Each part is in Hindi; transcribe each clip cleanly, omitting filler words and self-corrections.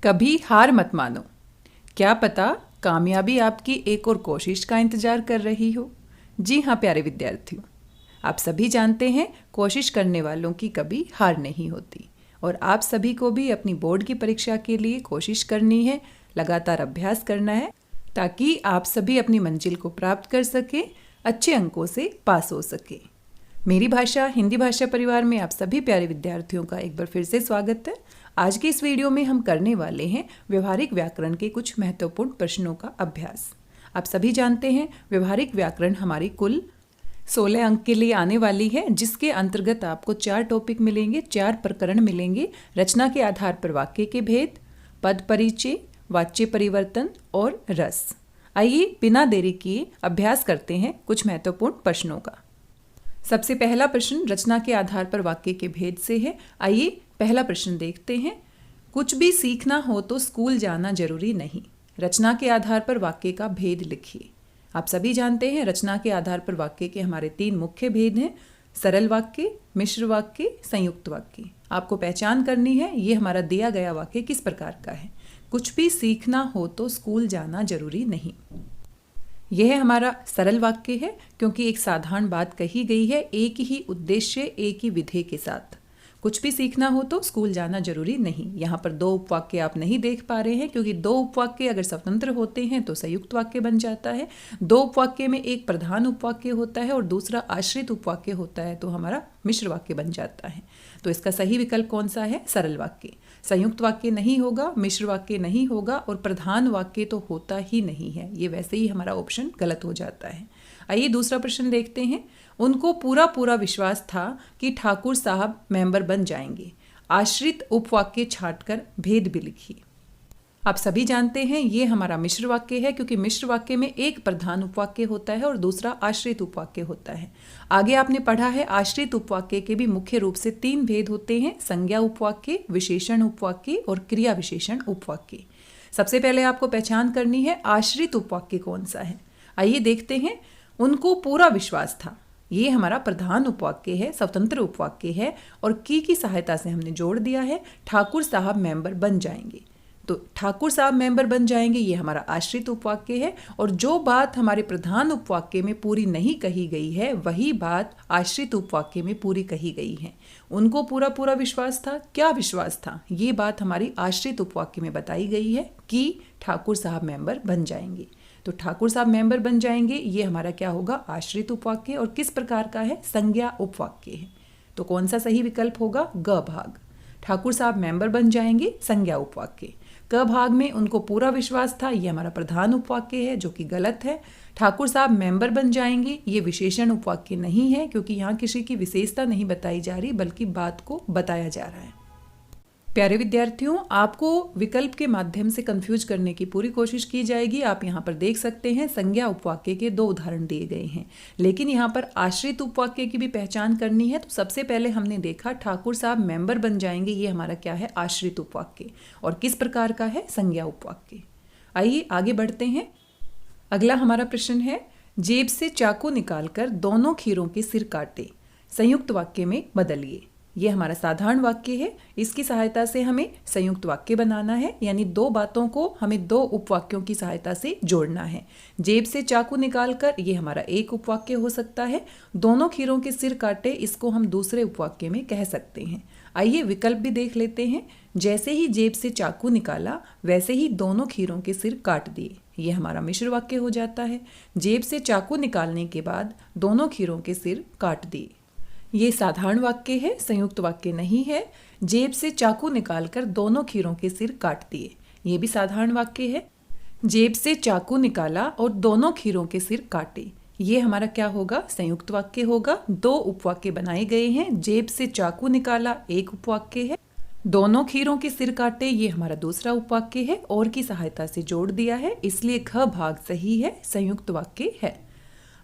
कभी हार मत मानो। क्या पता कामयाबी आपकी एक और कोशिश का इंतजार कर रही हो। जी हाँ प्यारे विद्यार्थियों, आप सभी जानते हैं कोशिश करने वालों की कभी हार नहीं होती और आप सभी को भी अपनी बोर्ड की परीक्षा के लिए कोशिश करनी है, लगातार अभ्यास करना है ताकि आप सभी अपनी मंजिल को प्राप्त कर सकें, अच्छे अंकों से पास हो सके। मेरी भाषा हिंदी भाषा परिवार में आप सभी प्यारे विद्यार्थियों का एक बार फिर से स्वागत है। आज के इस वीडियो में हम करने वाले हैं व्यवहारिक व्याकरण के कुछ महत्वपूर्ण प्रश्नों का अभ्यास। आप सभी जानते हैं व्यवहारिक व्याकरण हमारी कुल 16 अंक के लिए आने वाली है, जिसके अंतर्गत आपको 4 टॉपिक मिलेंगे, 4 प्रकरण मिलेंगे। रचना के आधार पर वाक्य के भेद, पद परिचय, वाच्य परिवर्तन और रस। आइए बिना देरी किए अभ्यास करते हैं कुछ महत्वपूर्ण प्रश्नों का। सबसे पहला प्रश्न रचना के आधार पर वाक्य के भेद से है। आइए पहला प्रश्न देखते हैं। कुछ भी सीखना हो तो स्कूल जाना जरूरी नहीं। रचना के आधार पर वाक्य का भेद लिखिए। आप सभी जानते हैं रचना के आधार पर वाक्य के हमारे 3 मुख्य भेद हैं, सरल वाक्य, मिश्र वाक्य, संयुक्त वाक्य। आपको पहचान करनी है ये हमारा दिया गया वाक्य किस प्रकार का है। कुछ भी सीखना हो तो स्कूल जाना जरूरी नहीं। यह हमारा सरल वाक्य है क्योंकि एक साधारण बात कही गई है, एक ही उद्देश्य, एक ही विधेय के साथ। कुछ भी सीखना हो तो स्कूल जाना जरूरी नहीं। यहाँ पर 2 उपवाक्य आप नहीं देख पा रहे हैं क्योंकि 2 उपवाक्य अगर स्वतंत्र होते हैं तो संयुक्त वाक्य बन जाता है। 2 उपवाक्य में एक प्रधान उपवाक्य होता है और दूसरा आश्रित उपवाक्य होता है तो हमारा मिश्र वाक्य बन जाता है। तो इसका सही विकल्प कौन सा है? सरल वाक्य। संयुक्त वाक्य नहीं होगा, मिश्र वाक्य नहीं होगा और प्रधान वाक्य तो होता ही नहीं है। ये वैसे ही हमारा ऑप्शन गलत हो जाता है। आइए दूसरा प्रश्न देखते हैं। उनको पूरा पूरा विश्वास था कि ठाकुर साहब मेंबर बन जाएंगे। आश्रित उपवाक्य छांटकर भेद भी लिखिए। आप सभी जानते हैं ये हमारा मिश्र वाक्य है क्योंकि मिश्र वाक्य में एक प्रधान उपवाक्य होता है और दूसरा आश्रित उपवाक्य होता है। आगे आपने पढ़ा है आश्रित उपवाक्य के भी मुख्य रूप से 3 भेद होते हैं, संज्ञा उपवाक्य, विशेषण उपवाक्य और क्रिया विशेषण उपवाक्य। सबसे पहले आपको पहचान करनी है आश्रित उपवाक्य कौन सा है। आइए देखते हैं। उनको पूरा विश्वास था, ये हमारा प्रधान उपवाक्य है, स्वतंत्र उपवाक्य है और की सहायता से हमने जोड़ दिया है ठाकुर साहब मेंबर बन जाएंगे। तो ठाकुर साहब मेंबर बन जाएंगे ये हमारा आश्रित उपवाक्य है और जो बात हमारे प्रधान उपवाक्य में पूरी नहीं कही गई है वही बात आश्रित उपवाक्य में पूरी कही गई है। उनको पूरा पूरा विश्वास था। क्या विश्वास था? ये बात हमारी आश्रित उपवाक्य में बताई गई है कि ठाकुर साहब मेंबर बन जाएंगे। तो ठाकुर साहब मेंबर बन जाएंगे ये हमारा क्या होगा? आश्रित उपवाक्य। और किस प्रकार का है? संज्ञा उपवाक्य है। तो कौन सा सही विकल्प होगा? ग भाग। ठाकुर साहब मेंबर बन जाएंगे, संज्ञा उपवाक्य। क भाग में उनको पूरा विश्वास था, ये हमारा प्रधान उपवाक्य है जो कि गलत है। ठाकुर साहब मेंबर बन जाएंगे ये विशेषण उपवाक्य नहीं है क्योंकि यहाँ किसी की विशेषता नहीं बताई जा रही बल्कि बात को बताया जा रहा है। प्यारे विद्यार्थियों, आपको विकल्प के माध्यम से कंफ्यूज करने की पूरी कोशिश की जाएगी। आप यहाँ पर देख सकते हैं संज्ञा उपवाक्य के 2 उदाहरण दिए गए हैं, लेकिन यहाँ पर आश्रित उपवाक्य की भी पहचान करनी है। तो सबसे पहले हमने देखा ठाकुर साहब मेंबर बन जाएंगे, ये हमारा क्या है? आश्रित उपवाक्य। और किस प्रकार का है? संज्ञा उपवाक्य। आइए आगे बढ़ते हैं। अगला हमारा प्रश्न है, जेब से चाकू निकालकर दोनों खीरों के सिर काटे, संयुक्त वाक्य में बदलिए। ये हमारा साधारण वाक्य है, इसकी सहायता से हमें संयुक्त वाक्य बनाना है, यानी 2 बातों को हमें 2 उपवाक्यों की सहायता से जोड़ना है। जेब से चाकू निकालकर ये हमारा एक उपवाक्य हो सकता है। दोनों खीरों के सिर काटे, इसको हम दूसरे उपवाक्य में कह सकते हैं। आइए विकल्प भी देख लेते हैं। जैसे ही जेब से चाकू निकाला वैसे ही दोनों खीरों के सिर काट दिए, ये हमारा मिश्र वाक्य हो जाता है। जेब से चाकू निकालने के बाद दोनों खीरों के सिर काट दिए, ये साधारण वाक्य है, संयुक्त वाक्य नहीं है। जेब से चाकू निकालकर दोनों खीरों के सिर काट दिए, ये भी साधारण वाक्य है। जेब से चाकू निकाला और दोनों खीरों के सिर काटे, ये हमारा क्या होगा? संयुक्त वाक्य होगा। 2 उपवाक्य बनाए गए हैं। जेब से चाकू निकाला एक उपवाक्य है, दोनों खीरों के सिर काटे ये हमारा दूसरा उपवाक्य है और की सहायता से जोड़ दिया है, इसलिए ख भाग सही है, संयुक्त वाक्य है।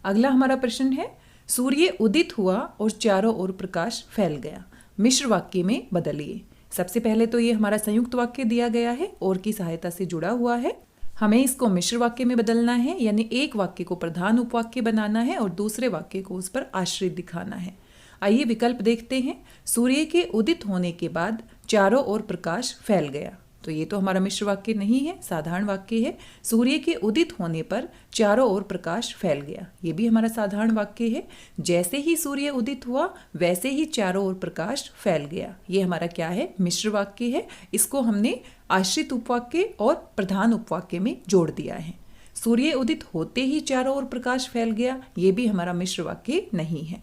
अगला हमारा प्रश्न है, सूर्य उदित हुआ और चारों ओर प्रकाश फैल गया, मिश्र वाक्य में बदलिए। सबसे पहले तो ये हमारा संयुक्त वाक्य दिया गया है और की सहायता से जुड़ा हुआ है। हमें इसको मिश्र वाक्य में बदलना है, यानी एक वाक्य को प्रधान उपवाक्य बनाना है और दूसरे वाक्य को उस पर आश्रित दिखाना है। आइए विकल्प देखते हैं। सूर्य के उदित होने के बाद चारों ओर प्रकाश फैल गया, तो ये तो हमारा मिश्र वाक्य नहीं है, साधारण वाक्य है। सूर्य के उदित होने पर चारों ओर प्रकाश फैल गया, ये भी हमारा साधारण वाक्य है। जैसे ही सूर्य उदित हुआ वैसे ही चारों ओर प्रकाश फैल गया, ये हमारा क्या है, मिश्र वाक्य है। इसको हमने आश्रित उपवाक्य और प्रधान उपवाक्य में जोड़ दिया है। सूर्य उदित होते ही चारों ओर प्रकाश फैल गया, ये भी हमारा मिश्र वाक्य नहीं है।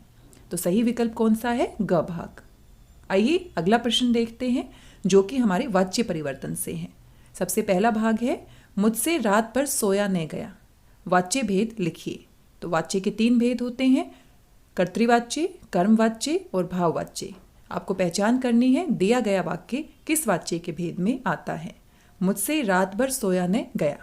तो सही विकल्प कौन सा है, ग भाग। आइए अगला प्रश्न देखते हैं जो कि हमारे वाच्य परिवर्तन से है। सबसे पहला भाग है, मुझसे रात भर सोया न गया, वाच्य भेद लिखिए। तो वाच्य के 3 भेद होते हैं, कर्तृवाच्य, कर्मवाच्य और भाववाच्य। आपको पहचान करनी है दिया गया वाक्य किस वाच्य के भेद में आता है। मुझसे रात भर सोया न गया,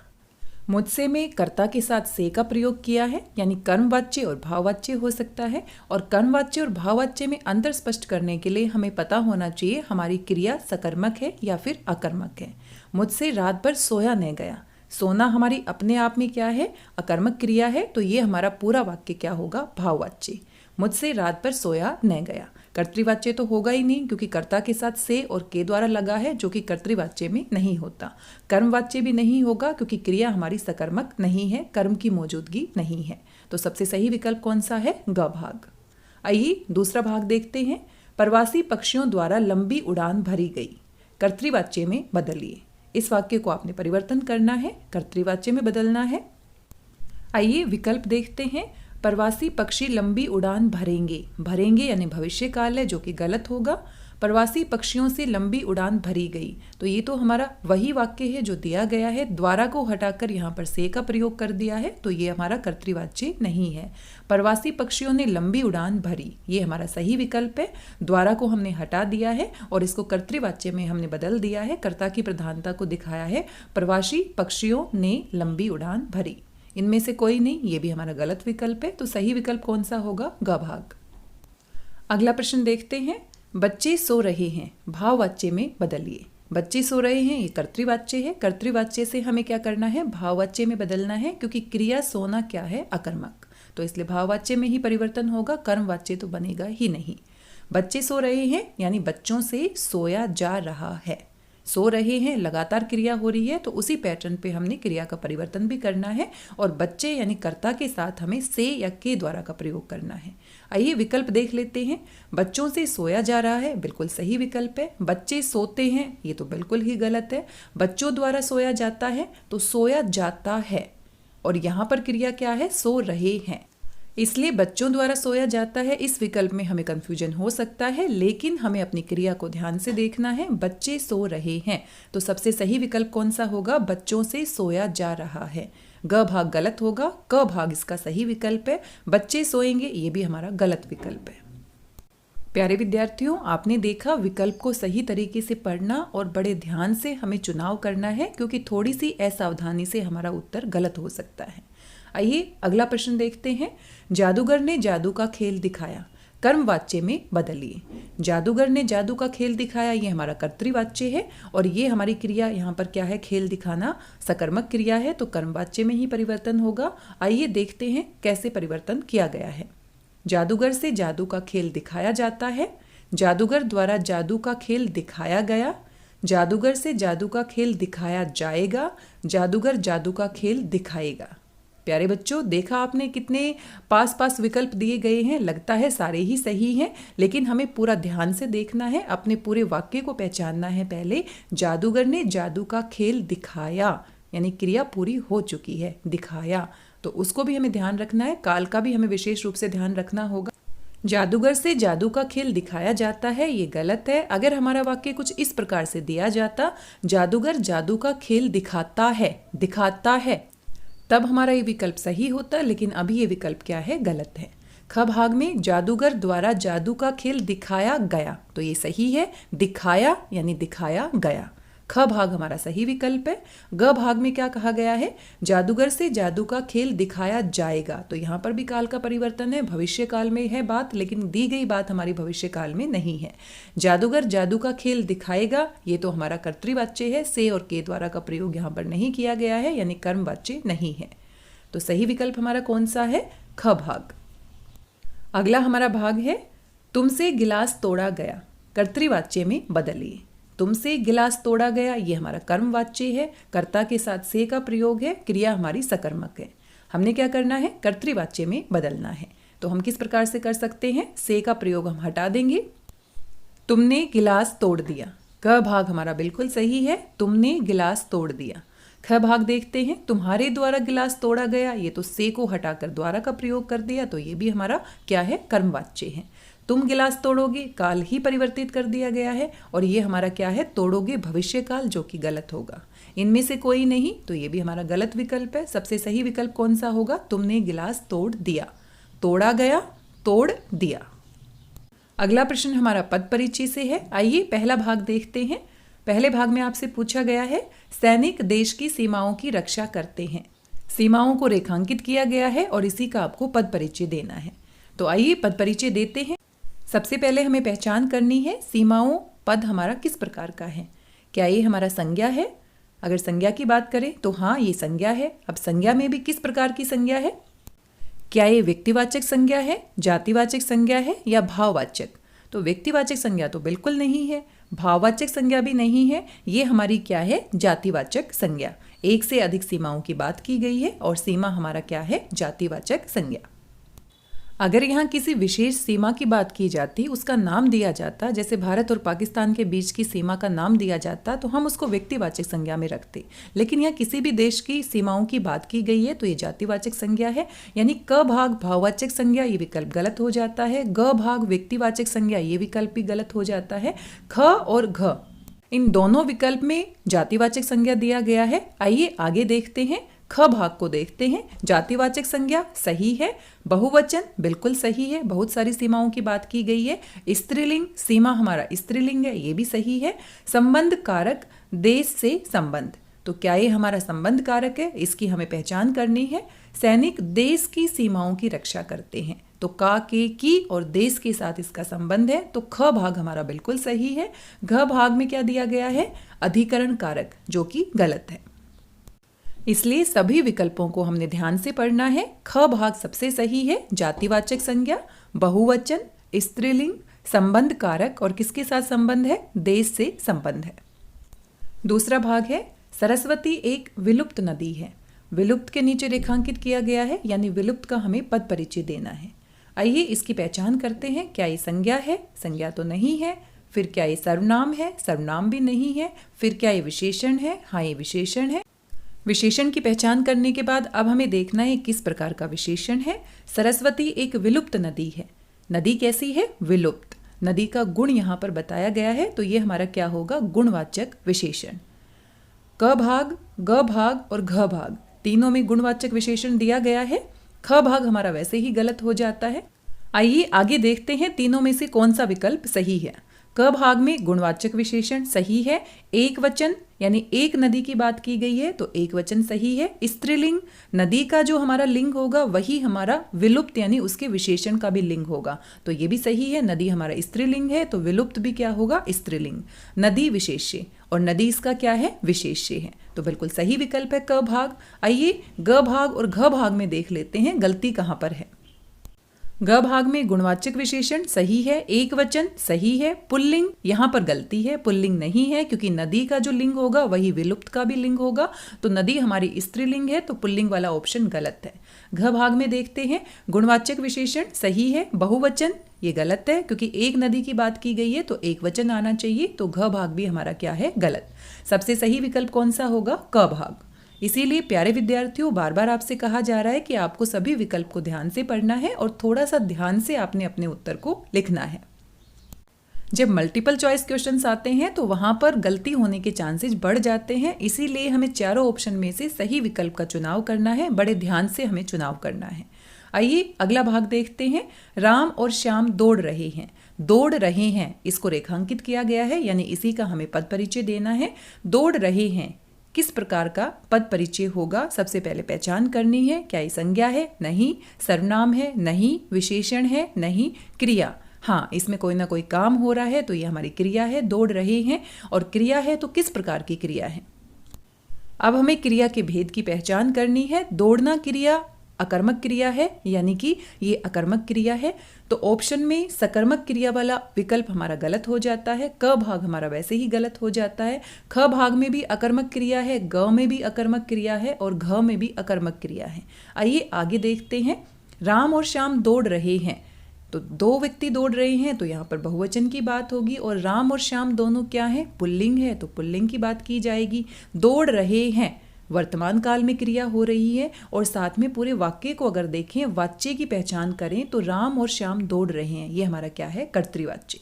मुझसे में कर्ता के साथ से का प्रयोग किया है, यानी कर्मवाच्य और भाववाच्य हो सकता है। और कर्मवाच्य और भाववाच्य में अंतर स्पष्ट करने के लिए हमें पता होना चाहिए हमारी क्रिया सकर्मक है या फिर अकर्मक है। मुझसे रात भर सोया न गया, सोना हमारी अपने आप में क्या है, अकर्मक क्रिया है, तो ये हमारा पूरा वाक्य क्या होगा, भाववाच्य। मुझसे रात भर सोया न गया। कर्तृवाच्य तो होगा ही नहीं क्योंकि कर्ता के साथ से और के द्वारा लगा है, जो कि कर्तृवाच्य में नहीं होता। कर्मवाच्य भी नहीं होगा क्योंकि क्रिया हमारी सकर्मक नहीं है, कर्म की मौजूदगी नहीं है। तो सबसे सही विकल्प कौन सा है, ग भाग। आइए दूसरा भाग देखते हैं। प्रवासी पक्षियों द्वारा लंबी उड़ान भरी गई, कर्तृवाच्य में बदलिए। इस वाक्य को आपने परिवर्तन करना है, कर्तृवाच्य में बदलना है। आइए विकल्प देखते हैं। प्रवासी पक्षी लंबी उड़ान भरेंगे, भरेंगे यानी भविष्य काल है, जो कि गलत होगा। प्रवासी पक्षियों से लंबी उड़ान भरी गई, तो ये तो हमारा वही वाक्य है जो दिया गया है। द्वारा को हटाकर यहाँ पर से का प्रयोग कर दिया है, तो ये हमारा कर्तृवाच्य नहीं है। प्रवासी पक्षियों ने लंबी उड़ान भरी, ये हमारा सही विकल्प है। द्वारा को हमने हटा दिया है और इसको कर्तृवाच्य में हमने बदल दिया है, कर्ता की प्रधानता को दिखाया है। प्रवासी पक्षियों ने लंबी उड़ान भरी, इनमें से कोई नहीं, ये भी हमारा गलत विकल्प है। तो सही विकल्प कौन सा होगा, ग भाग। अगला प्रश्न देखते हैं। बच्चे सो रहे हैं, भाववाच्य में बदलिए। बच्चे सो रहे हैं ये कर्तृवाच्य है, कर्तृवाच्य से हमें क्या करना है, भाववाच्य में बदलना है, क्योंकि क्रिया सोना क्या है, अकर्मक, तो इसलिए भाववाच्य में ही परिवर्तन होगा, कर्मवाच्य तो बनेगा ही नहीं। बच्चे सो रहे हैं यानी बच्चों से सोया जा रहा है। सो रहे हैं लगातार क्रिया हो रही है, तो उसी पैटर्न पे हमने क्रिया का परिवर्तन भी करना है और बच्चे यानी कर्ता के साथ हमें से या के द्वारा का प्रयोग करना है। आइए विकल्प देख लेते हैं। बच्चों से सोया जा रहा है, बिल्कुल सही विकल्प है। बच्चे सोते हैं, ये तो बिल्कुल ही गलत है। बच्चों द्वारा सोया जाता है, तो सोया जाता है, और यहाँ पर क्रिया क्या है, सो रहे हैं, इसलिए बच्चों द्वारा सोया जाता है। इस विकल्प में हमें कंफ्यूजन हो सकता है, लेकिन हमें अपनी क्रिया को ध्यान से देखना है। बच्चे सो रहे हैं, तो सबसे सही विकल्प कौन सा होगा, बच्चों से सोया जा रहा है। ग भाग गलत होगा, क भाग इसका सही विकल्प है। बच्चे सोएंगे ये भी हमारा गलत विकल्प है। प्यारे विद्यार्थियों, आपने देखा विकल्प को सही तरीके से पढ़ना और बड़े ध्यान से हमें चुनाव करना है, क्योंकि थोड़ी सी असावधानी से हमारा उत्तर गलत हो सकता है। आइए अगला प्रश्न देखते हैं। जादूगर ने जादू का खेल दिखाया, कर्मवाच्य में बदलिए। जादूगर ने जादू का खेल दिखाया, ये हमारा कर्तृवाच्य है, और ये हमारी क्रिया यहाँ पर क्या है, खेल दिखाना सकर्मक क्रिया है, तो कर्मवाच्य में ही परिवर्तन होगा। आइए देखते हैं कैसे परिवर्तन किया गया है। जादूगर से जादू का खेल दिखाया जाता है, जादूगर द्वारा जादू का खेल दिखाया गया, जादूगर से जादू का खेल दिखाया जाएगा, जादूगर जादू का खेल दिखाएगा। प्यारे बच्चों, देखा आपने कितने पास पास विकल्प दिए गए हैं। लगता है सारे ही सही हैं, लेकिन हमें पूरा ध्यान से देखना है, अपने पूरे वाक्य को पहचानना है। पहले जादूगर ने जादू का खेल दिखाया, यानी क्रिया पूरी हो चुकी है, दिखाया, तो उसको भी हमें ध्यान रखना है। काल का भी हमें विशेष रूप से ध्यान रखना होगा। जादूगर से जादू का खेल दिखाया जाता है, ये गलत है। अगर हमारा वाक्य कुछ इस प्रकार से दिया जाता, जादूगर जादू का खेल दिखाता है, दिखाता है, तब हमारा ये विकल्प सही होता, लेकिन अभी ये विकल्प क्या है, गलत है। ख भाग में जादूगर द्वारा जादू का खेल दिखाया गया, तो ये सही है, दिखाया यानी दिखाया गया। ख भाग हमारा सही विकल्प है। ग भाग में क्या कहा गया है, जादूगर से जादू का खेल दिखाया जाएगा, तो यहाँ पर भी काल का परिवर्तन है, भविष्य काल में है बात, लेकिन दी गई बात हमारी भविष्य काल में नहीं है। जादूगर जादू का खेल दिखाएगा, ये तो हमारा कर्तृवाच्य है, से और के द्वारा का प्रयोग यहाँ पर नहीं किया गया है, यानी कर्मवाच्य नहीं है। तो सही विकल्प हमारा कौन सा है, ख भाग। अगला हमारा भाग है, तुमसे गिलास तोड़ा गया, कर्तृवाच्य में बदलिए। तुमसे गिलास तोड़ा गया, ये हमारा कर्मवाच्य है, कर्ता के साथ से का प्रयोग है, क्रिया हमारी सकर्मक है। हमने क्या करना है, कर्तृवाच्य में बदलना है। तो हम किस प्रकार से कर सकते हैं, से का प्रयोग हम हटा देंगे। तुमने गिलास तोड़ दिया, क भाग हमारा बिल्कुल सही है, तुमने गिलास तोड़ दिया। ख भाग देखते हैं, तुम्हारे द्वारा गिलास तोड़ा गया, ये तो से को हटाकर द्वारा का प्रयोग कर दिया, तो ये भी हमारा क्या है, कर्मवाच्य है। तुम गिलास तोड़ोगे, काल ही परिवर्तित कर दिया गया है, और ये हमारा क्या है, तोड़ोगे भविष्य काल, जो कि गलत होगा। इनमें से कोई नहीं, तो ये भी हमारा गलत विकल्प है। सबसे सही विकल्प कौन सा होगा, तुमने गिलास तोड़ दिया, तोड़ा गया, तोड़ दिया। अगला प्रश्न हमारा पद परिचय से है। आइए पहला भाग देखते हैं। पहले भाग में आपसे पूछा गया है, सैनिक देश की सीमाओं की रक्षा करते हैं। सीमाओं को रेखांकित किया गया है और इसी का आपको पद परिचय देना है। तो आइए पद परिचय देते हैं। सबसे पहले हमें पहचान करनी है, सीमाओं पद हमारा किस प्रकार का है। क्या ये हमारा संज्ञा है? अगर संज्ञा की बात करें तो हाँ, ये संज्ञा है। अब संज्ञा में भी किस प्रकार की संज्ञा है? क्या ये व्यक्तिवाचक संज्ञा है, जातिवाचक संज्ञा है या भाववाचक? तो व्यक्तिवाचक संज्ञा तो बिल्कुल नहीं है, भाववाचक संज्ञा भी नहीं है। ये हमारी क्या है, जातिवाचक संज्ञा। एक से अधिक सीमाओं की बात की गई है और सीमा हमारा क्या है, जातिवाचक संज्ञा। अगर यहाँ किसी विशेष सीमा की बात की जाती, उसका नाम दिया जाता, जैसे भारत और पाकिस्तान के बीच की सीमा का नाम दिया जाता, तो हम उसको व्यक्तिवाचक संज्ञा में रखते। लेकिन यहाँ किसी भी देश की सीमाओं की बात की गई है तो ये जातिवाचक संज्ञा है। यानी क भाग भाववाचक संज्ञा, ये विकल्प गलत हो जाता है। ग भाग व्यक्तिवाचक संज्ञा, ये विकल्प भी गलत हो जाता है। ख और घ, इन दोनों विकल्प में जातिवाचक संज्ञा दिया गया है। आइए आगे देखते हैं। ख भाग को देखते हैं। जातिवाचक संज्ञा सही है, बहुवचन बिल्कुल सही है, बहुत सारी सीमाओं की बात की गई है। स्त्रीलिंग, सीमा हमारा स्त्रीलिंग है, ये भी सही है। संबंध कारक, देश से संबंध, तो क्या ये हमारा संबंध कारक है? इसकी हमें पहचान करनी है। सैनिक देश की सीमाओं की रक्षा करते हैं, तो का, के, की और देश के साथ इसका संबंध है, तो ख भाग हमारा बिल्कुल सही है। घ भाग में क्या दिया गया है, अधिकरण कारक, जो कि गलत है। इसलिए सभी विकल्पों को हमने ध्यान से पढ़ना है। ख भाग सबसे सही है, जातिवाचक संज्ञा, बहुवचन, स्त्रीलिंग, संबंध कारक और किसके साथ संबंध है, देश से संबंध है। दूसरा भाग है, सरस्वती एक विलुप्त नदी है। विलुप्त के नीचे रेखांकित किया गया है, यानी विलुप्त का हमें पद परिचय देना है। आइए इसकी पहचान करते हैं। क्या ये संज्ञा है? संज्ञा तो नहीं है। फिर क्या ये सर्वनाम है? सर्वनाम भी नहीं है। फिर क्या ये विशेषण है? हाँ, ये विशेषण है। विशेषण की पहचान करने के बाद अब हमें देखना है किस प्रकार का विशेषण है। सरस्वती एक विलुप्त नदी है। नदी कैसी है? विलुप्त। नदी का गुण यहाँ पर बताया गया है, तो ये हमारा क्या होगा, गुणवाचक विशेषण। क भाग, ग भाग और घ भाग तीनों में गुणवाचक विशेषण दिया गया है। ख भाग हमारा वैसे ही गलत हो जाता है। आइए आगे देखते हैं तीनों में से कौन सा विकल्प सही है। क भाग में गुणवाचक विशेषण सही है। एक वचन यानी एक नदी की बात की गई है, तो एक वचन सही है। स्त्रीलिंग, नदी का जो हमारा लिंग होगा वही हमारा विलुप्त यानी उसके विशेषण का भी लिंग होगा, तो ये भी सही है। नदी हमारा स्त्रीलिंग है, तो विलुप्त भी क्या होगा, स्त्रीलिंग। नदी विशेष्य और नदी इसका क्या है, विशेष्य है, तो बिल्कुल सही विकल्प है क भाग। आइए ग भाग और घ भाग में देख लेते हैं गलती कहाँ पर है। ग भाग में गुणवाचक विशेषण सही है, एक वचन सही है। पुल्लिंग यहाँ पर गलती है, पुल्लिंग नहीं है, क्योंकि नदी का जो लिंग होगा वही विलुप्त का भी लिंग होगा, तो नदी हमारी स्त्रीलिंग है, तो पुल्लिंग वाला ऑप्शन गलत है। घ भाग में देखते हैं, गुणवाचक विशेषण सही है, बहुवचन ये गलत है, क्योंकि एक नदी की बात की गई है तो एक वचन आना चाहिए, तो घ भाग भी हमारा क्या है, गलत। सबसे सही विकल्प कौन सा होगा, क भाग। इसीलिए प्यारे विद्यार्थियों, बार बार आपसे कहा जा रहा है कि आपको सभी विकल्प को ध्यान से पढ़ना है और थोड़ा सा ध्यान से आपने अपने उत्तर को लिखना है। जब मल्टीपल चॉइस क्वेश्चंस आते हैं तो वहां पर गलती होने के चांसेस बढ़ जाते हैं, इसीलिए हमें चारों ऑप्शन में से सही विकल्प का चुनाव करना है। बड़े ध्यान से हमें चुनाव करना है। आइए अगला भाग देखते हैं। राम और श्याम दौड़ रहे हैं। दौड़ रहे हैं इसको रेखांकित किया गया है, यानी इसी का हमें पद परिचय देना है। दौड़ रहे हैं किस प्रकार का पद परिचय होगा, सबसे पहले पहचान करनी है। क्या ये संज्ञा है? नहीं। सर्वनाम है? नहीं। विशेषण है? नहीं। क्रिया, हाँ, इसमें कोई ना कोई काम हो रहा है, तो ये हमारी क्रिया है। दौड़ रहे हैं और क्रिया है, तो किस प्रकार की क्रिया है। अब हमें क्रिया के भेद की पहचान करनी है। दौड़ना क्रिया अकर्मक क्रिया है, यानी कि ये अकर्मक क्रिया है। तो ऑप्शन में सकर्मक क्रिया वाला विकल्प हमारा गलत हो जाता है। क भाग हमारा वैसे ही गलत हो जाता है। ख भाग में भी अकर्मक क्रिया है, ग में भी अकर्मक क्रिया है और घ में भी अकर्मक क्रिया है। आइए आगे देखते हैं। राम और श्याम दौड़ रहे हैं, तो दो व्यक्ति दौड़ रहे हैं, तो यहाँ पर बहुवचन की बात होगी। और राम और श्याम दोनों क्या है? पुल्लिंग है, तो पुल्लिंग की बात की जाएगी। दौड़ रहे हैं वर्तमान काल में क्रिया हो रही है। और साथ में पूरे वाक्य को अगर देखें, वाच्य की पहचान करें तो राम और श्याम दौड़ रहे हैं, ये हमारा क्या है? कर्तृवाच्य।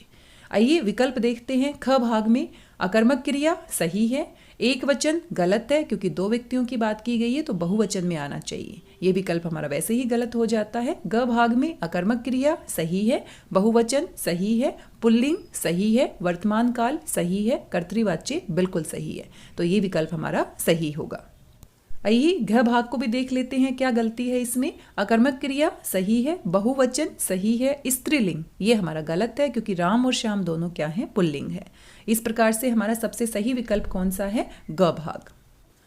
आइए विकल्प देखते हैं। ख भाग में अकर्मक क्रिया सही है, एक वचन गलत है क्योंकि दो व्यक्तियों की बात की गई है, तो बहुवचन में आना चाहिए। ये विकल्प हमारा वैसे ही गलत हो जाता है। ग भाग में अकर्मक क्रिया सही है, बहुवचन सही है, पुल्लिंग सही है, वर्तमान काल सही है, कर्तृवाच्य बिल्कुल सही है, तो ये विकल्प हमारा सही होगा। आइए घ भाग को भी देख लेते हैं, क्या गलती है इसमें। अकर्मक क्रिया सही है, बहुवचन सही है, स्त्रीलिंग ये हमारा गलत है क्योंकि राम और श्याम दोनों क्या है? पुल्लिंग है। इस प्रकार से हमारा सबसे सही विकल्प कौन सा है? ग भाग।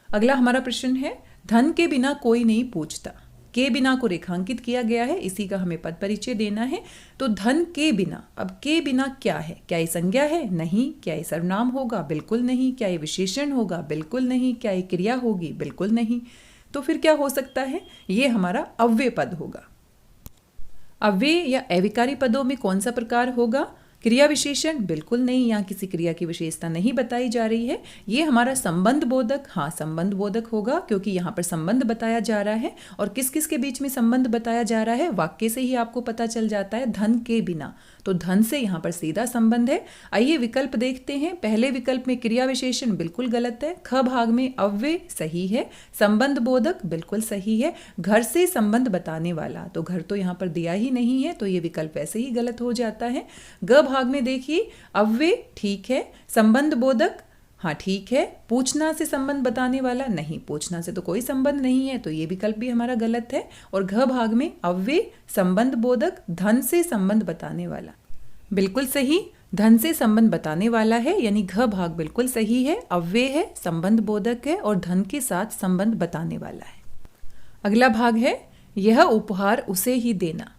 अगला हमारा प्रश्न है, धन के बिना कोई नहीं पूछता। के बिना को रेखांकित किया गया है, इसी का हमें पद परिचय देना है। तो धन के बिना, अब के बिना क्या है? क्या ये संज्ञा है? नहीं। क्या ये सर्वनाम होगा? बिल्कुल नहीं। क्या ये विशेषण होगा? बिल्कुल नहीं। क्या ये क्रिया होगी? बिल्कुल नहीं। तो फिर क्या हो सकता है? ये हमारा अव्यय पद होगा। अव्यय या अविकारी पदों में कौन सा प्रकार होगा? क्रिया विशेषण? बिल्कुल नहीं, यहाँ किसी क्रिया की विशेषता नहीं बताई जा रही है। ये हमारा संबंध बोधक, हाँ संबंध बोधक होगा क्योंकि यहाँ पर संबंध बताया जा रहा है। और किस किस के बीच में संबंध बताया जा रहा है? वाक्य से ही आपको पता चल जाता है, धन के बिना, तो धन से यहाँ पर सीधा संबंध है। आइए विकल्प देखते हैं। पहले विकल्प में क्रिया विशेषण बिल्कुल गलत है। ख भाग में अव्यय सही है, संबंध बोधक बिल्कुल सही है, घर से संबंध बताने वाला, तो घर तो यहाँ पर दिया ही नहीं है, तो ये विकल्प ऐसे ही गलत हो जाता है। ग भाग में देखिए, अव्यय ठीक है, संबंध बोधक हाँ ठीक है, पूछना से संबंध बताने वाला नहीं, पूछना से तो कोई संबंध नहीं है, तो ये विकल्प भी हमारा गलत है। और घ भाग में अव्यय, संबंध बोधक, धन से संबंध बताने वाला बिल्कुल सही, धन से संबंध बताने वाला है, यानी घ भाग बिल्कुल सही है, अव्यय है, संबंध बोधक है और धन के साथ संबंध बताने वाला है। अगला भाग है, यह उपहार उसे ही देना।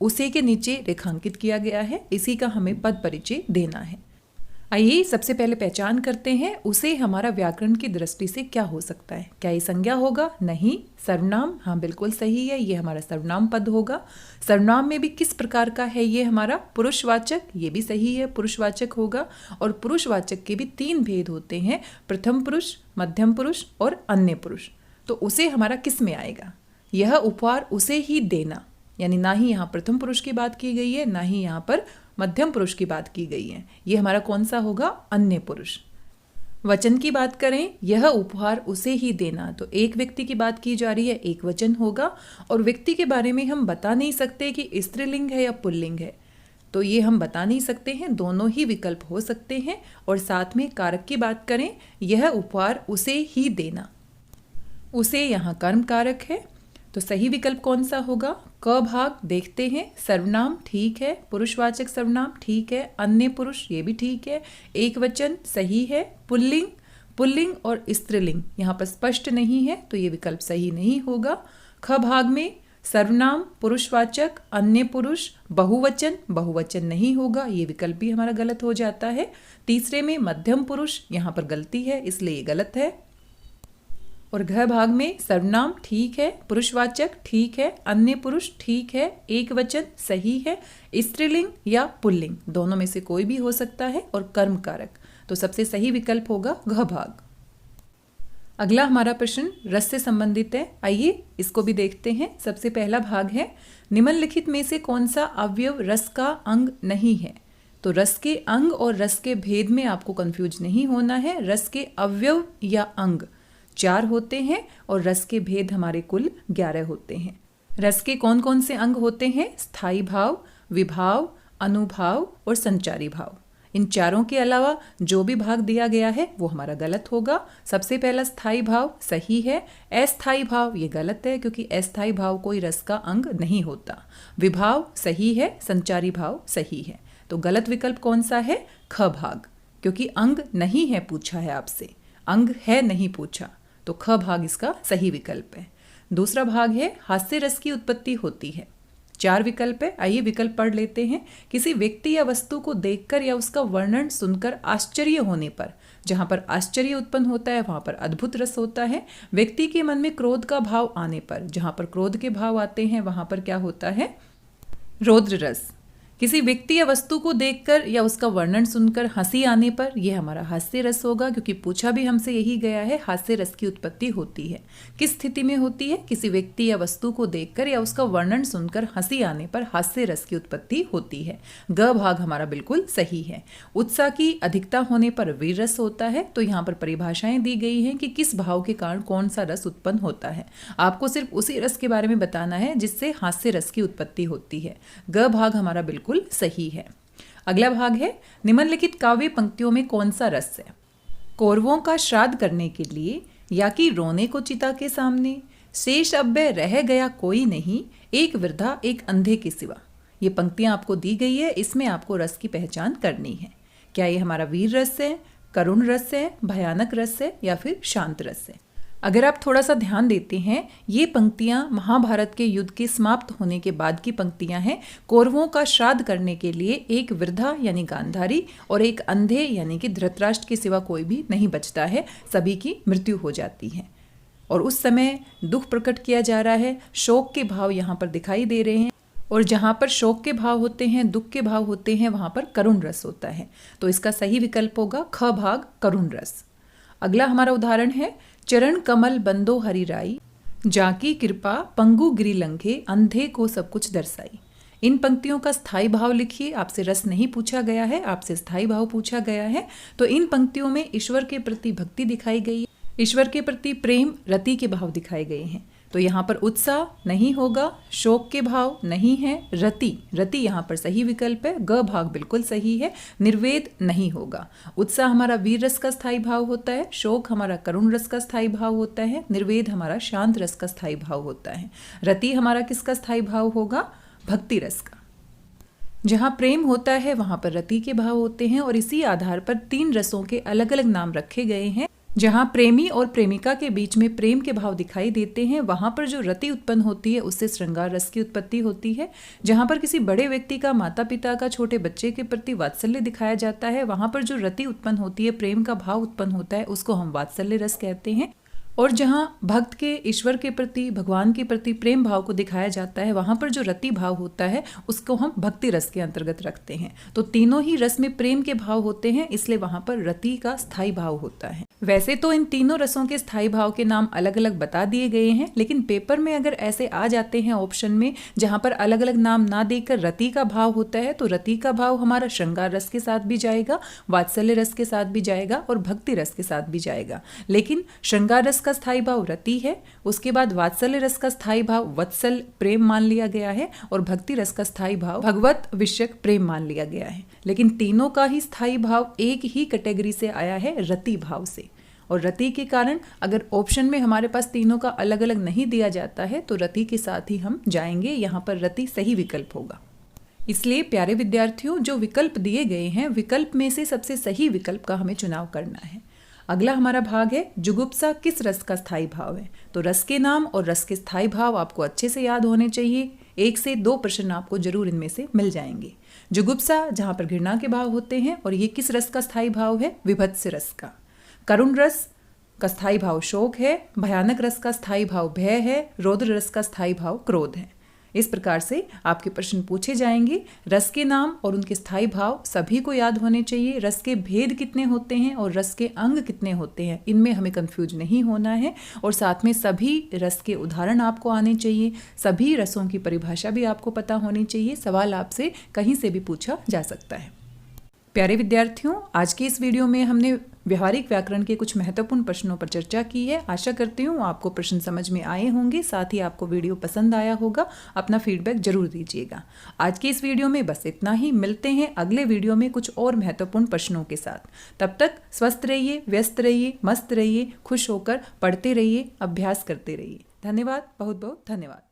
उसे के नीचे रेखांकित किया गया है, इसी का हमें पद परिचय देना है। आइए सबसे पहले पहचान करते हैं, उसे हमारा व्याकरण की दृष्टि से क्या हो सकता है। क्या ये संज्ञा होगा? नहीं। सर्वनाम? हाँ बिल्कुल सही है, ये हमारा सर्वनाम पद होगा। सर्वनाम में भी किस प्रकार का है? ये हमारा पुरुषवाचक, ये भी सही है, पुरुषवाचक होगा। और पुरुषवाचक के भी 3 भेद होते हैं, प्रथम पुरुष, मध्यम पुरुष और अन्य पुरुष। तो उसे हमारा किस में आएगा? यह उपहार उसे ही देना, यानी ना ही यहाँ प्रथम पुरुष की बात की गई है, ना ही यहाँ पर मध्यम पुरुष की बात की गई है। ये हमारा कौन सा होगा? अन्य पुरुष। वचन की बात करें, यह उपहार उसे ही देना, तो एक व्यक्ति की बात की जा रही है, एक वचन होगा। और व्यक्ति के बारे में हम बता नहीं सकते कि स्त्रीलिंग है या पुल्लिंग है, तो ये हम बता नहीं सकते हैं, दोनों ही विकल्प हो सकते हैं। और साथ में कारक की बात करें, यह उपहार उसे ही देना, उसे यहाँ कर्म कारक है, तो सही विकल्प कौन सा होगा? क भाग देखते हैं। सर्वनाम ठीक है, पुरुषवाचक सर्वनाम ठीक है, अन्य पुरुष ये भी ठीक है, एक वचन सही है, पुल्लिंग, पुल्लिंग और स्त्रीलिंग यहाँ पर स्पष्ट नहीं है, तो ये विकल्प सही नहीं होगा। ख भाग में सर्वनाम, पुरुषवाचक, अन्य पुरुष, बहुवचन, बहुवचन नहीं होगा, ये विकल्प भी हमारा गलत हो जाता है। तीसरे में मध्यम पुरुष, यहाँ पर गलती है इसलिए ये गलत है। और घ भाग में सर्वनाम ठीक है, पुरुषवाचक ठीक है, अन्य पुरुष ठीक है, एक वचन सही है, स्त्रीलिंग या पुल्लिंग दोनों में से कोई भी हो सकता है, और कर्म कारक, तो सबसे सही विकल्प होगा घ भाग। अगला हमारा प्रश्न रस से संबंधित है, आइए इसको भी देखते हैं। सबसे पहला भाग है, निम्नलिखित में से कौन सा अवयव रस का अंग नहीं है? तो रस के अंग और रस के भेद में आपको कंफ्यूज नहीं होना है। रस के अवयव या अंग 4 होते हैं और रस के भेद हमारे कुल 11 होते हैं। रस के कौन कौन से अंग होते हैं? स्थायी भाव, विभाव, अनुभाव और संचारी भाव। इन चारों के अलावा जो भी भाग दिया गया है वो हमारा गलत होगा। सबसे पहला स्थायी भाव सही है, अस्थायी भाव ये गलत है क्योंकि अस्थायी भाव कोई रस का अंग नहीं होता। विभाव सही है, संचारी भाव सही है, तो गलत विकल्प कौन सा है? ख भाग, क्योंकि अंग नहीं है पूछा है आपसे, अंग है नहीं पूछा, तो ख भाग इसका सही विकल्प है। दूसरा भाग है हास्य रस की उत्पत्ति होती है। 4 विकल्प है, आइए विकल्प पढ़ लेते हैं। किसी व्यक्ति या वस्तु को देखकर या उसका वर्णन सुनकर आश्चर्य होने पर, जहां पर आश्चर्य उत्पन्न होता है वहां पर अद्भुत रस होता है। व्यक्ति के मन में क्रोध का भाव आने पर, जहां पर क्रोध के भाव आते हैं वहां पर क्या होता है, रौद्र रस। किसी व्यक्ति या वस्तु को देखकर या उसका वर्णन सुनकर हंसी आने पर यह हमारा हास्य रस होगा, क्योंकि पूछा भी हमसे यही गया है, हास्य रस की उत्पत्ति होती है। किस स्थिति में होती है, किसी व्यक्ति या वस्तु को देखकर या उसका वर्णन सुनकर हंसी आने पर हास्य रस की उत्पत्ति होती है। ग भाग हमारा बिल्कुल सही है। उत्साह की अधिकता होने पर वीर रस होता है। तो यहाँ पर परिभाषाएं दी गई हैं कि किस भाव के कारण कौन सा रस उत्पन्न होता है। आपको सिर्फ उसी रस के बारे में बताना है जिससे हास्य रस की उत्पत्ति होती है। ग भाग हमारा बिल्कुल सही है। अगला भाग है निम्नलिखित काव्य पंक्तियों में कौन सा रस है। कौरवों का श्राद्ध करने के लिए या कि रोने को चिता के सामने, शेष अव्यय रह गया कोई नहीं, एक वृद्धा एक अंधे के सिवा। ये पंक्तियां आपको दी गई है, इसमें आपको रस की पहचान करनी है। क्या ये हमारा वीर रस है, करुण रस है, भयानक रस है या फिर शांत रस है। अगर आप थोड़ा सा ध्यान देते हैं, ये पंक्तियां महाभारत के युद्ध के समाप्त होने के बाद की पंक्तियां हैं। कौरवों का श्राद्ध करने के लिए एक वृद्धा यानी गांधारी और एक अंधे यानी कि धृतराष्ट्र के सिवा कोई भी नहीं बचता है, सभी की मृत्यु हो जाती है। और उस समय दुख प्रकट किया जा रहा है, शोक के भाव यहाँ पर दिखाई दे रहे हैं। और जहाँ पर शोक के भाव होते हैं, दुख के भाव होते हैं, वहाँ पर करुण रस होता है। तो इसका सही विकल्प होगा ख भाग करुण रस। अगला हमारा उदाहरण है चरण कमल बंदो हरिराई, जाकी कृपा पंगु गिरि लंघे, अंधे को सब कुछ दर्शाई। इन पंक्तियों का स्थायी भाव लिखिए। आपसे रस नहीं पूछा गया है, आपसे स्थायी भाव पूछा गया है। तो इन पंक्तियों में ईश्वर के प्रति भक्ति दिखाई गई है, ईश्वर के प्रति प्रेम, रति के भाव दिखाए गए हैं। तो यहाँ पर उत्साह नहीं होगा, शोक के भाव नहीं है, रति यहाँ पर सही विकल्प है। ग भाग बिल्कुल सही है। निर्वेद नहीं होगा। उत्साह हमारा वीर रस का स्थायी भाव होता है, शोक हमारा करुण रस का स्थायी भाव होता है, निर्वेद हमारा शांत रस का स्थायी भाव होता है। रति हमारा किसका स्थायी भाव होगा, भक्ति रस का। जहाँ प्रेम होता है वहाँ पर रति के भाव होते हैं। और इसी आधार पर 3 रसों के अलग अलग नाम रखे गए हैं। जहाँ प्रेमी और प्रेमिका के बीच में प्रेम के भाव दिखाई देते हैं, वहाँ पर जो रति उत्पन्न होती है उससे श्रृंगार रस की उत्पत्ति होती है। जहाँ पर किसी बड़े व्यक्ति का माता पिता का छोटे बच्चे के प्रति वात्सल्य दिखाया जाता है, वहाँ पर जो रति उत्पन्न होती है, प्रेम का भाव उत्पन्न होता है, उसको हम वात्सल्य रस कहते हैं। और जहाँ भक्त के ईश्वर के प्रति, भगवान के प्रति प्रेम भाव को दिखाया जाता है, वहाँ पर जो रति भाव होता है उसको हम भक्ति रस के अंतर्गत रखते हैं। तो तीनों ही रस में प्रेम के भाव होते हैं, इसलिए वहाँ पर रति का स्थायी भाव होता है। वैसे तो इन तीनों रसों के स्थायी भाव के नाम अलग अलग बता दिए गए हैं, लेकिन पेपर में अगर ऐसे आ जाते हैं ऑप्शन में जहाँ पर अलग अलग नाम ना देकर रति का भाव होता है, तो रति का भाव हमारा श्रृंगार रस के साथ भी जाएगा, वात्सल्य रस के साथ भी जाएगा और भक्ति रस के साथ भी जाएगा। लेकिन श्रृंगार रस का स्थायी भाव रति है, उसके बाद वात्सल्य रस का स्थायी भाव वत्सल प्रेम मान लिया गया है और भक्ति रस का स्थायी भाव भगवत विषयक प्रेम मान लिया गया है। लेकिन तीनों का ही स्थायी भाव एक ही कैटेगरी से आया है, रति भाव से। और रति के कारण अगर ऑप्शन में हमारे पास तीनों का अलग अलग नहीं दिया जाता है तो रति के साथ ही हम जाएंगे। यहाँ पर रति सही विकल्प होगा। इसलिए प्यारे विद्यार्थियों, जो विकल्प दिए गए हैं, विकल्प में से सबसे सही विकल्प का हमें चुनाव करना है। अगला हमारा भाग है जुगुप्सा किस रस का स्थायी भाव है। तो रस के नाम और रस के स्थायी भाव आपको अच्छे से याद होने चाहिए। 1 से 2 प्रश्न आपको जरूर इनमें से मिल जाएंगे। जुगुप्सा जहाँ पर घृणा के भाव होते हैं, और ये किस रस का स्थायी भाव है, विभत्स रस का। करुण रस का स्थायी भाव शोक है, भयानक रस का स्थायी भाव भय है, रौद्र रस का स्थायी भाव क्रोध है। इस प्रकार से आपके प्रश्न पूछे जाएंगे। रस के नाम और उनके स्थायी भाव सभी को याद होने चाहिए। रस के भेद कितने होते हैं और रस के अंग कितने होते हैं, इनमें हमें कंफ्यूज नहीं होना है। और साथ में सभी रस के उदाहरण आपको आने चाहिए, सभी रसों की परिभाषा भी आपको पता होनी चाहिए। सवाल आपसे कहीं से भी पूछा जा सकता है। प्यारे विद्यार्थियों, आज के इस वीडियो में हमने व्यवहारिक व्याकरण के कुछ महत्वपूर्ण प्रश्नों पर चर्चा की है। आशा करती हूँ आपको प्रश्न समझ में आए होंगे, साथ ही आपको वीडियो पसंद आया होगा। अपना फीडबैक जरूर दीजिएगा। आज के इस वीडियो में बस इतना ही। मिलते हैं अगले वीडियो में कुछ और महत्वपूर्ण प्रश्नों के साथ। तब तक स्वस्थ रहिए, व्यस्त रहिए, मस्त रहिए, खुश होकर पढ़ते रहिए, अभ्यास करते रहिए। धन्यवाद, बहुत बहुत धन्यवाद।